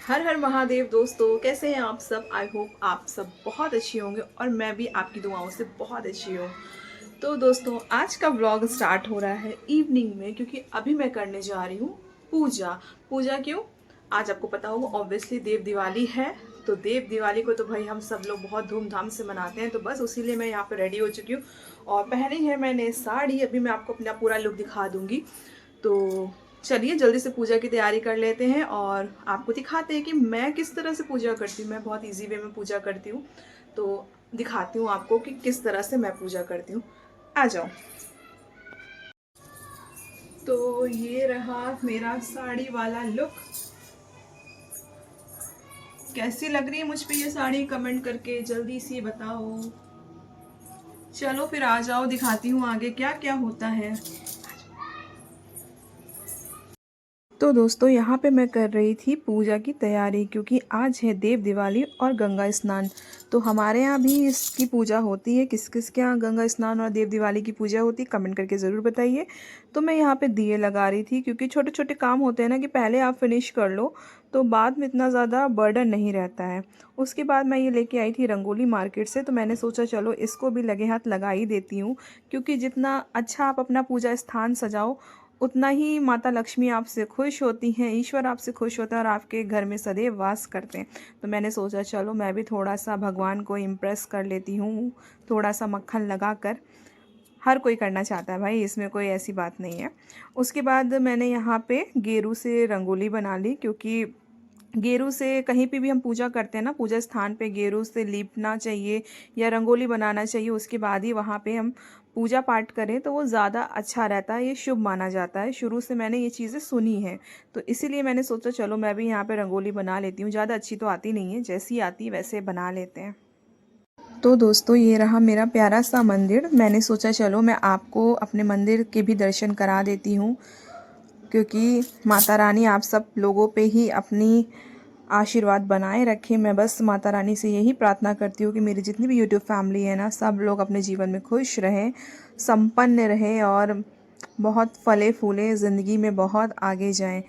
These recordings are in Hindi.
हर हर महादेव दोस्तों, कैसे हैं आप सब। आई होप आप सब बहुत अच्छे होंगे और मैं भी आपकी दुआओं से बहुत अच्छी हूँ। तो दोस्तों, आज का व्लॉग स्टार्ट हो रहा है इवनिंग में, क्योंकि अभी मैं करने जा रही हूँ पूजा। पूजा क्यों? आज आपको पता होगा ऑब्वियसली देव दिवाली है। तो देव दिवाली को तो भाई हम सब लोग बहुत धूमधाम से मनाते हैं, तो बस उसीलिए मैं यहाँ पे रेडी हो चुकी हूँ और पहनी है मैंने साड़ी। अभी मैं आपको अपना पूरा लुक दिखा दूंगी। तो चलिए जल्दी से पूजा की तैयारी कर लेते हैं और आपको दिखाते हैं कि मैं किस तरह से पूजा करती हूँ। मैं बहुत इजी वे में पूजा करती हूँ, तो दिखाती हूँ आपको कि किस तरह से मैं पूजा करती हूँ। आ जाओ। तो ये रहा मेरा साड़ी वाला लुक। कैसी लग रही है मुझ पे ये साड़ी? कमेंट करके जल्दी से बताओ। चलो फिर आ जाओ, दिखाती हूँ आगे क्या क्या होता है। तो दोस्तों, यहाँ पे मैं कर रही थी पूजा की तैयारी, क्योंकि आज है देव दिवाली और गंगा स्नान। तो हमारे यहाँ भी इसकी पूजा होती है। किस किस के यहाँ गंगा स्नान और देव दिवाली की पूजा होती है, कमेंट करके ज़रूर बताइए। तो मैं यहाँ पे दिए लगा रही थी, क्योंकि छोटे छोटे काम होते हैं ना कि पहले आप फिनिश कर लो तो बाद में इतना ज़्यादा बर्डन नहीं रहता है। उसके बाद मैं ये लेके आई थी रंगोली मार्केट से, तो मैंने सोचा चलो इसको भी लगे हाथ लगा ही देती हूँ, क्योंकि जितना अच्छा आप अपना पूजा स्थान सजाओ उतना ही माता लक्ष्मी आपसे खुश होती हैं, ईश्वर आपसे खुश होता है और आपके घर में सदैव वास करते हैं। तो मैंने सोचा चलो मैं भी थोड़ा सा भगवान को इम्प्रेस कर लेती हूँ, थोड़ा सा मक्खन लगा कर। हर कोई करना चाहता है भाई, इसमें कोई ऐसी बात नहीं है। उसके बाद मैंने यहाँ पे गेरू से रंगोली बना ली, क्योंकि गेरू से कहीं पे भी हम पूजा करते हैं ना, पूजा स्थान पे गेरू से लीपना चाहिए या रंगोली बनाना चाहिए। उसके बाद ही वहाँ पे हम पूजा पाठ करें तो वो ज़्यादा अच्छा रहता है, ये शुभ माना जाता है। शुरू से मैंने ये चीज़ें सुनी हैं, तो इसीलिए मैंने सोचा चलो मैं भी यहाँ पे रंगोली बना लेती हूँ। ज़्यादा अच्छी तो आती नहीं है, जैसी आती वैसे बना लेते हैं। तो दोस्तों, ये रहा मेरा प्यारा सा मंदिर। मैंने सोचा चलो मैं आपको अपने मंदिर के भी दर्शन करा देती हूँ, क्योंकि माता रानी आप सब लोगों पे ही अपनी आशीर्वाद बनाए रखें। मैं बस माता रानी से यही प्रार्थना करती हूँ कि मेरी जितनी भी यूट्यूब फैमिली है ना, सब लोग अपने जीवन में खुश रहें, संपन्न रहें और बहुत फले फूले ज़िंदगी में बहुत आगे जाएं।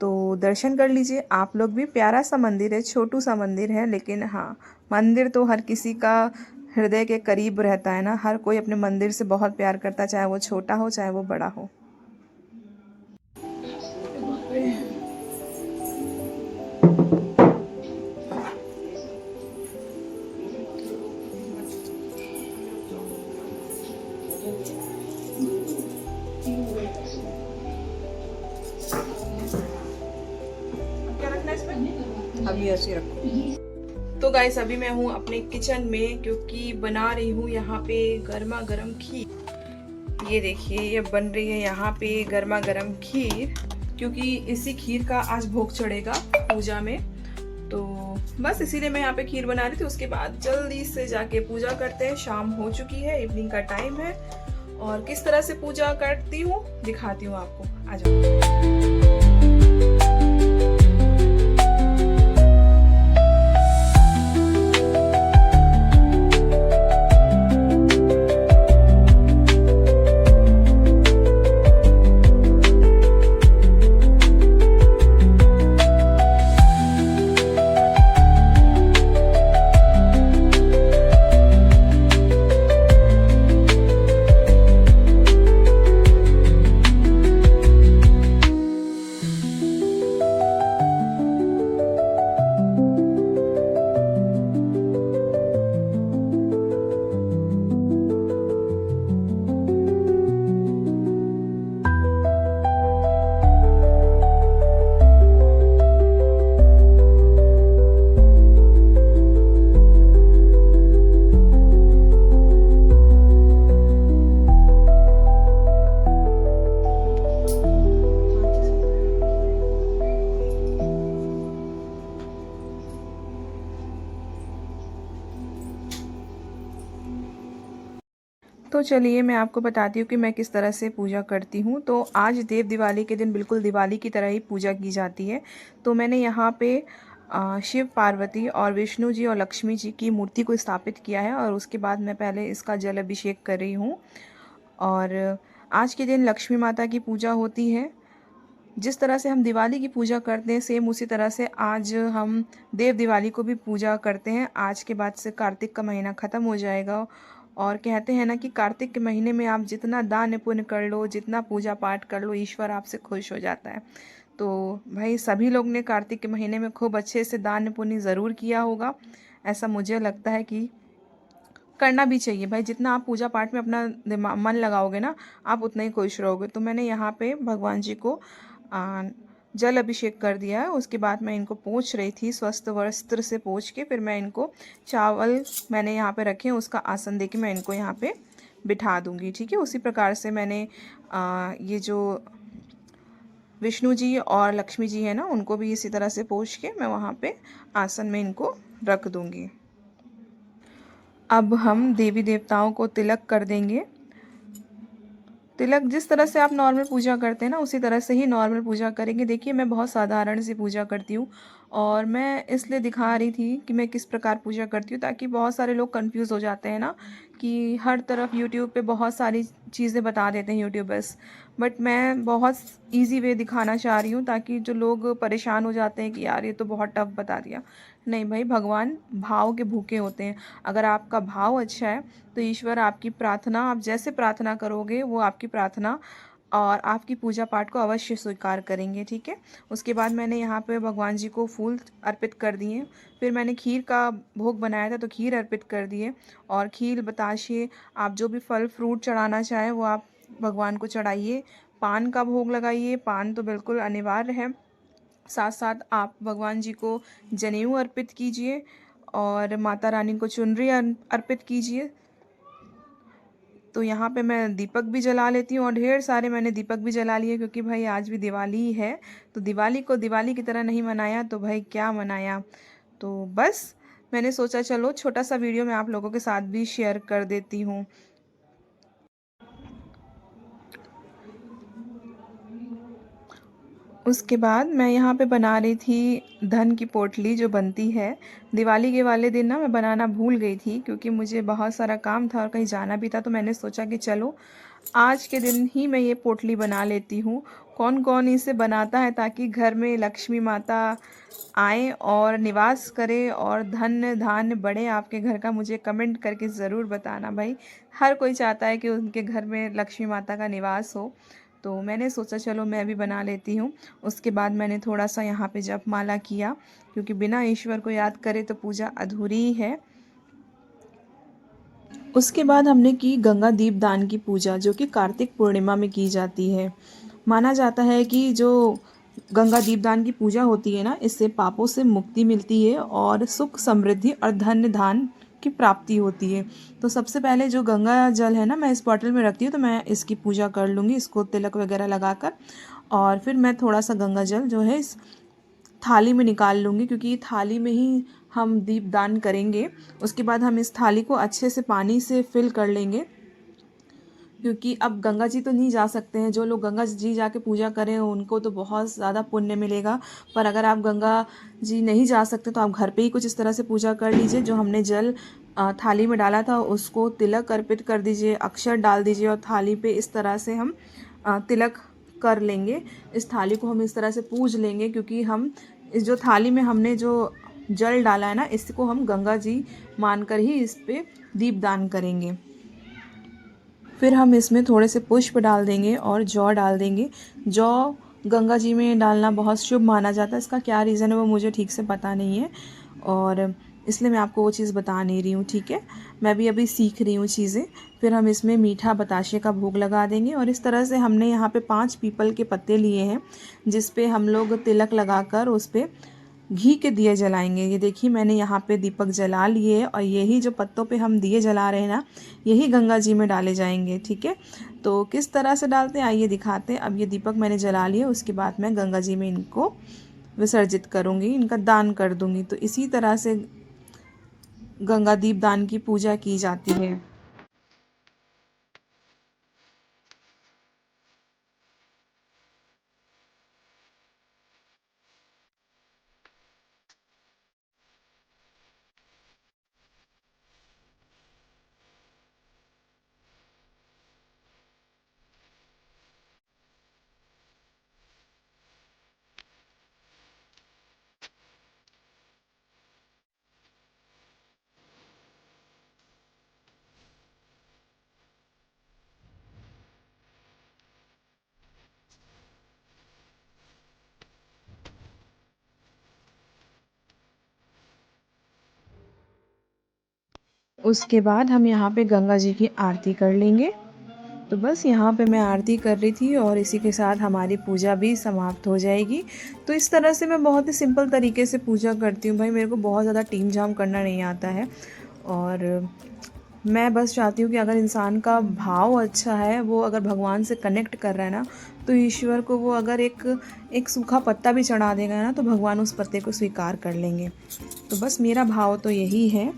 तो दर्शन कर लीजिए आप लोग भी। प्यारा सा मंदिर है, छोटू सा मंदिर है, लेकिन हाँ, मंदिर तो हर किसी का हृदय के करीब रहता है ना। हर कोई अपने मंदिर से बहुत प्यार करता है, चाहे वो छोटा हो चाहे वो बड़ा हो। क्या रखना है इसमें? अभी ऐसे रखो। तो गाइस, अभी मैं हूँ अपने किचन में, क्योंकि बना रही हूँ यहाँ पे गर्मा गर्म खीर। ये देखिए, ये बन रही है यहाँ पे गर्मा गर्म खीर, क्योंकि इसी खीर का आज भोग चढ़ेगा पूजा में। तो बस इसीलिए मैं यहाँ पे खीर बना रही थी। उसके बाद जल्दी से जाके पूजा करते हैं। शाम हो चुकी है, इवनिंग का टाइम है, और किस तरह से पूजा करती हूँ दिखाती हूँ आपको। आ जाओ। तो चलिए मैं आपको बताती हूँ कि मैं किस तरह से पूजा करती हूँ। तो आज देव दिवाली के दिन बिल्कुल दिवाली की तरह ही पूजा की जाती है। तो मैंने यहाँ पे शिव पार्वती और विष्णु जी और लक्ष्मी जी की मूर्ति को स्थापित किया है, और उसके बाद मैं पहले इसका जल अभिषेक कर रही हूँ। और आज के दिन लक्ष्मी माता की पूजा होती है। जिस तरह से हम दिवाली की पूजा करते हैं सेम उसी तरह से आज हम देव दिवाली को भी पूजा करते हैं। आज के बाद से कार्तिक का महीना ख़त्म हो जाएगा और कहते हैं ना कि कार्तिक के महीने में आप जितना दान पुण्य कर लो, जितना पूजा पाठ कर लो, ईश्वर आपसे खुश हो जाता है। तो भाई सभी लोग ने कार्तिक के महीने में खूब अच्छे से दान पुण्य ज़रूर किया होगा। ऐसा मुझे लगता है कि करना भी चाहिए भाई। जितना आप पूजा पाठ में अपना दिमाग मन लगाओगे ना, आप उतना ही खुश रहोगे। तो मैंने यहाँ पे भगवान जी को जल अभिषेक कर दिया है। उसके बाद मैं इनको पोंछ रही थी, स्वस्थ वस्त्र से पोंछ के फिर मैं इनको चावल मैंने यहाँ पे रखे हैं, उसका आसन दे के मैं इनको यहाँ पे बिठा दूँगी। ठीक है, उसी प्रकार से मैंने ये जो विष्णु जी और लक्ष्मी जी है ना, उनको भी इसी तरह से पोंछ के मैं वहाँ पे आसन में इनको रख दूँगी। अब हम देवी देवताओं को तिलक कर देंगे। तिलक जिस तरह से आप नॉर्मल पूजा करते हैं ना, उसी तरह से ही नॉर्मल पूजा करेंगे। देखिए मैं बहुत साधारण सी पूजा करती हूँ और मैं इसलिए दिखा रही थी कि मैं किस प्रकार पूजा करती हूँ, ताकि बहुत सारे लोग कंफ्यूज हो जाते हैं ना कि हर तरफ यूट्यूब पे बहुत सारी चीज़ें बता देते हैं यूट्यूबर्स। बट मैं बहुत इजी वे दिखाना चाह रही हूँ ताकि जो लोग परेशान हो जाते हैं कि यार ये तो बहुत टफ बता दिया। नहीं भाई, भगवान भाव के भूखे होते हैं। अगर आपका भाव अच्छा है तो ईश्वर आपकी प्रार्थना, आप जैसे प्रार्थना करोगे वो आपकी प्रार्थना और आपकी पूजा पाठ को अवश्य स्वीकार करेंगे। ठीक है, उसके बाद मैंने यहाँ पे भगवान जी को फूल अर्पित कर दिए। फिर मैंने खीर का भोग बनाया था तो खीर अर्पित कर दिए। और खीर बताशे आप जो भी फल फ्रूट चढ़ाना चाहें वो आप भगवान को चढ़ाइए। पान का भोग लगाइए, पान तो बिल्कुल अनिवार्य है। साथ साथ आप भगवान जी को जनेऊ अर्पित कीजिए और माता रानी को चुनरी अर्पित कीजिए। तो यहाँ पे मैं दीपक भी जला लेती हूँ और ढेर सारे मैंने दीपक भी जला लिए, क्योंकि भाई आज भी दिवाली ही है। तो दिवाली को दिवाली की तरह नहीं मनाया तो भाई क्या मनाया। तो बस मैंने सोचा चलो छोटा सा वीडियो मैं आप लोगों के साथ भी शेयर कर देती हूँ। उसके बाद मैं यहाँ पे बना रही थी धन की पोटली जो बनती है। दिवाली के वाले दिन ना मैं बनाना भूल गई थी, क्योंकि मुझे बहुत सारा काम था और कहीं जाना भी था। तो मैंने सोचा कि चलो आज के दिन ही मैं ये पोटली बना लेती हूँ। कौन कौन इसे बनाता है ताकि घर में लक्ष्मी माता आए और निवास करे और धन धान्य बढ़े आपके घर का, मुझे कमेंट करके ज़रूर बताना भाई। हर कोई चाहता है कि उनके घर में लक्ष्मी माता का निवास हो। तो मैंने सोचा चलो मैं भी बना लेती हूँ। उसके बाद मैंने थोड़ा सा यहाँ पे जपमाला किया, क्योंकि बिना ईश्वर को याद करे तो पूजा अधूरी ही है। उसके बाद हमने की गंगा दीपदान की पूजा, जो कि कार्तिक पूर्णिमा में की जाती है। माना जाता है कि जो गंगा दीपदान की पूजा होती है ना, इससे पापों से मुक्ति मिलती है और सुख समृद्धि और धन्य धान की प्राप्ति होती है। तो सबसे पहले जो गंगा जल है ना, मैं इस बॉटल में रखती हूँ, तो मैं इसकी पूजा कर लूँगी, इसको तिलक वगैरह लगाकर। और फिर मैं थोड़ा सा गंगा जल जो है इस थाली में निकाल लूँगी, क्योंकि थाली में ही हम दीपदान करेंगे। उसके बाद हम इस थाली को अच्छे से पानी से फिल कर लेंगे, क्योंकि अब गंगा जी तो नहीं जा सकते हैं। जो लोग गंगा जी जाके पूजा करें उनको तो बहुत ज़्यादा पुण्य मिलेगा। पर अगर आप गंगा जी नहीं जा सकते तो आप घर पे ही कुछ इस तरह से पूजा कर लीजिए। जो हमने जल थाली में डाला था उसको तिलक अर्पित कर दीजिए, अक्षर डाल दीजिए और थाली पे इस तरह से हम तिलक कर लेंगे। इस थाली को हम इस तरह से पूज लेंगे, क्योंकि हम इस जो थाली में हमने जो जल डाला है ना, इसको हम गंगा जी मानकर ही इस पे दीपदान करेंगे। फिर हम इसमें थोड़े से पुष्प डाल देंगे और जौ डाल देंगे। जौ गंगा जी में डालना बहुत शुभ माना जाता है। इसका क्या रीज़न है वो मुझे ठीक से पता नहीं है, और इसलिए मैं आपको वो चीज़ बता नहीं रही हूँ। ठीक है, मैं भी अभी सीख रही हूँ चीज़ें। फिर हम इसमें मीठा बताशे का भोग लगा देंगे और इस तरह से हमने यहाँ पे 5 पीपल के पत्ते लिए हैं, जिस पे हम लोग तिलक लगाकर उस पर घी के दिए जलाएंगे। ये देखिए मैंने यहाँ पे दीपक जला लिए और यही जो पत्तों पे हम दिए जला रहे हैं ना, यही गंगा जी में डाले जाएंगे। ठीक है, तो किस तरह से डालते हैं आइए दिखाते हैं। अब ये दीपक मैंने जला लिए, उसके बाद मैं गंगा जी में इनको विसर्जित करूँगी, इनका दान कर दूँगी। तो इसी तरह से गंगा दीप दान की पूजा की जाती है। उसके बाद हम यहाँ पे गंगा जी की आरती कर लेंगे। तो बस यहाँ पे मैं आरती कर रही थी और इसी के साथ हमारी पूजा भी समाप्त हो जाएगी। तो इस तरह से मैं बहुत ही सिंपल तरीके से पूजा करती हूँ भाई, मेरे को बहुत ज़्यादा टीम झाम करना नहीं आता है। और मैं बस चाहती हूँ कि अगर इंसान का भाव अच्छा है, वो अगर भगवान से कनेक्ट कर रहा है ना, तो ईश्वर को वो अगर एक सूखा पत्ता भी चढ़ा देगा ना, तो भगवान उस पत्ते को स्वीकार कर लेंगे। तो बस मेरा भाव तो यही है।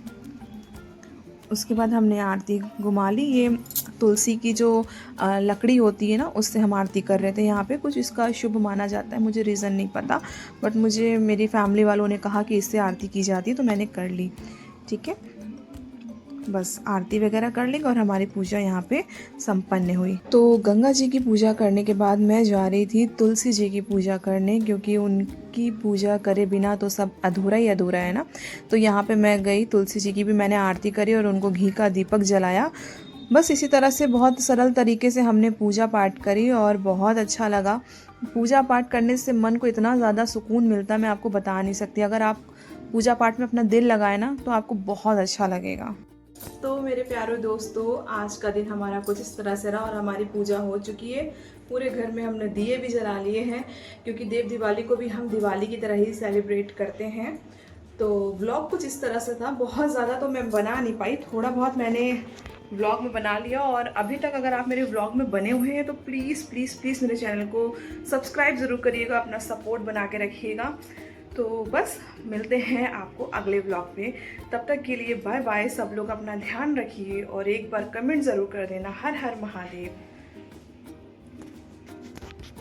उसके बाद हमने आरती घुमा ली। ये तुलसी की जो लकड़ी होती है ना, उससे हम आरती कर रहे थे। यहाँ पे कुछ इसका शुभ माना जाता है, मुझे रीज़न नहीं पता, बट मुझे मेरी फैमिली वालों ने कहा कि इससे आरती की जाती है, तो मैंने कर ली। ठीक है, बस आरती वगैरह कर लेंगे और हमारी पूजा यहाँ पे संपन्न हुई। तो गंगा जी की पूजा करने के बाद मैं जा रही थी तुलसी जी की पूजा करने, क्योंकि उनकी पूजा करे बिना तो सब अधूरा ही अधूरा है ना। तो यहाँ पे मैं गई, तुलसी जी की भी मैंने आरती करी और उनको घी का दीपक जलाया। बस इसी तरह से बहुत सरल तरीके से हमने पूजा पाठ करी और बहुत अच्छा लगा। पूजा पाठ करने से मन को इतना ज़्यादा सुकून मिलता है, मैं आपको बता नहीं सकती। अगर आप पूजा पाठ में अपना दिल लगाए ना, तो आपको बहुत अच्छा लगेगा। तो मेरे प्यारे दोस्तों, आज का दिन हमारा कुछ इस तरह से रहा और हमारी पूजा हो चुकी है। पूरे घर में हमने दिए भी जला लिए हैं, क्योंकि देव दिवाली को भी हम दिवाली की तरह ही सेलिब्रेट करते हैं। तो व्लॉग कुछ इस तरह से था, बहुत ज़्यादा तो मैं बना नहीं पाई, थोड़ा बहुत मैंने व्लॉग में बना लिया। और अभी तक अगर आप मेरे व्लॉग में बने हुए हैं तो प्लीज़ प्लीज़ प्लीज़ मेरे चैनल को सब्सक्राइब ज़रूर करिएगा, अपना सपोर्ट बना के रखिएगा। तो बस मिलते हैं आपको अगले व्लॉग में, तब तक के लिए बाय बाय। सब लोग अपना ध्यान रखिए और एक बार कमेंट ज़रूर कर देना, हर हर महादेव।